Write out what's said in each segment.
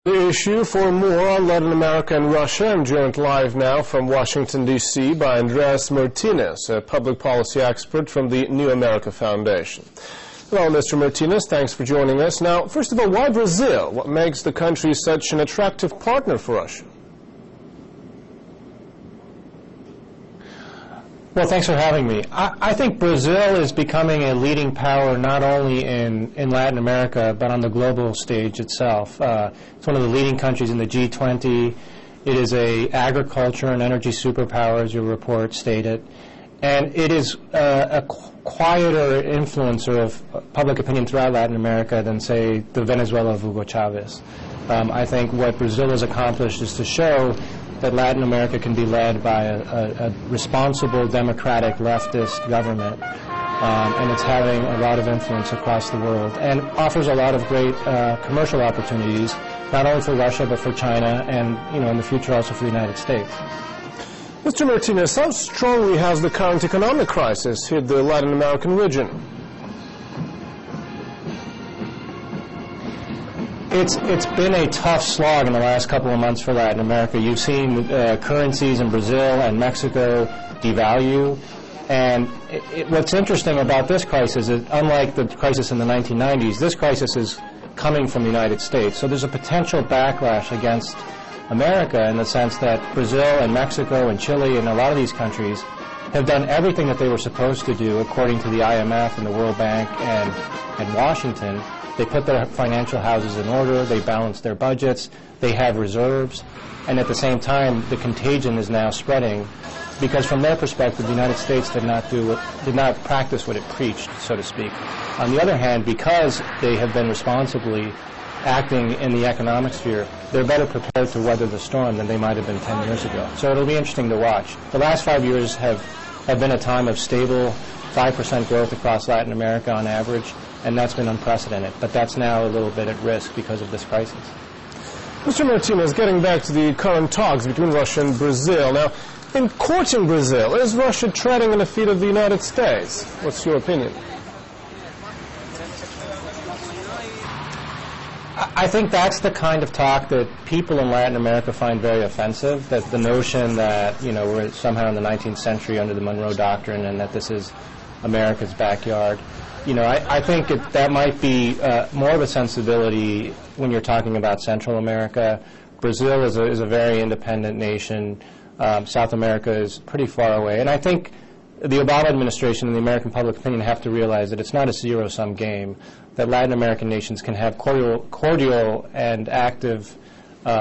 The issue for more on Latin America and Russia. I'm joined live now from Washington, D.C. by Andreas Martinez, a public policy expert from the New America Foundation. Hello, Mr. Martinez. Thanks for joining us. Now, first of all, why Brazil? What makes the country such an attractive partner for Russia? Well, thanks for having me. I think Brazil is becoming a leading power not only in Latin America, but on the global stage itself. It's one of the leading countries in the G20. It is an agriculture and energy superpower, as your report stated. And it is a quieter influencer of public opinion throughout Latin America than, say, the Venezuela of Hugo Chavez. I think what Brazil has accomplished is to show that Latin America can be led by a responsible, democratic, leftist government, and it's having a lot of influence across the world, and offers a lot of great commercial opportunities, not only for Russia, but for China, and in the future also for the United States. Mr. Martinez, how strongly has the current economic crisis hit the Latin American region? It's been a tough slog in the last couple of months for Latin America. You've seen currencies in Brazil and Mexico devalue. And what's interesting about this crisis is, unlike the crisis in the 1990s, this crisis is coming from the United States. So there's a potential backlash against America in the sense that Brazil and Mexico and Chile and a lot of these countries have done everything that they were supposed to do according to the IMF and the World Bank and Washington. They put their financial houses in order, they balance their budgets, they have reserves, and at the same time the contagion is now spreading because from their perspective the United States did not practice what it preached, so to speak. On the other hand, because they have been responsibly acting in the economic sphere, they're better prepared to weather the storm than they might have been 10 years ago. So it'll be interesting to watch. The last 5 years have been a time of stable 5% growth across Latin America on average, and that's been unprecedented. But that's now a little bit at risk because of this crisis. Mr. Martinez, getting back to the current talks between Russia and Brazil. Now, in courting Brazil, is Russia treading on the feet of the United States? What's your opinion? I think that's the kind of talk that people in Latin America find very offensive, that the notion that, we're somehow in the 19th century under the Monroe Doctrine and that this is America's backyard. I think that might be more of a sensibility when you're talking about Central America. Brazil is a very independent nation. South America is pretty far away. And I think the Obama administration and the American public opinion have to realize that it's not a zero-sum game, that Latin American nations can have cordial and active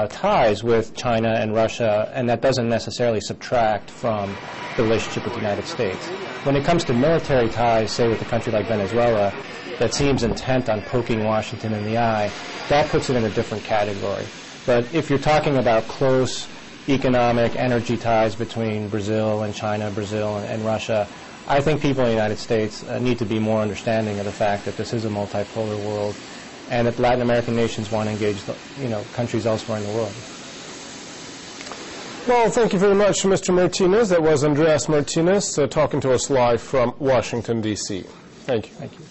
ties with China and Russia, and that doesn't necessarily subtract from the relationship with the United States. When it comes to military ties, say with a country like Venezuela, that seems intent on poking Washington in the eye, that puts it in a different category. But if you're talking about close economic energy ties between Brazil and China, Brazil and Russia, I think people in the United States need to be more understanding of the fact that this is a multipolar world and that Latin American nations want to engage countries elsewhere in the world. Well, thank you very much, Mr. Martinez. That was Andreas Martinez talking to us live from Washington, D.C. Thank you. Thank you.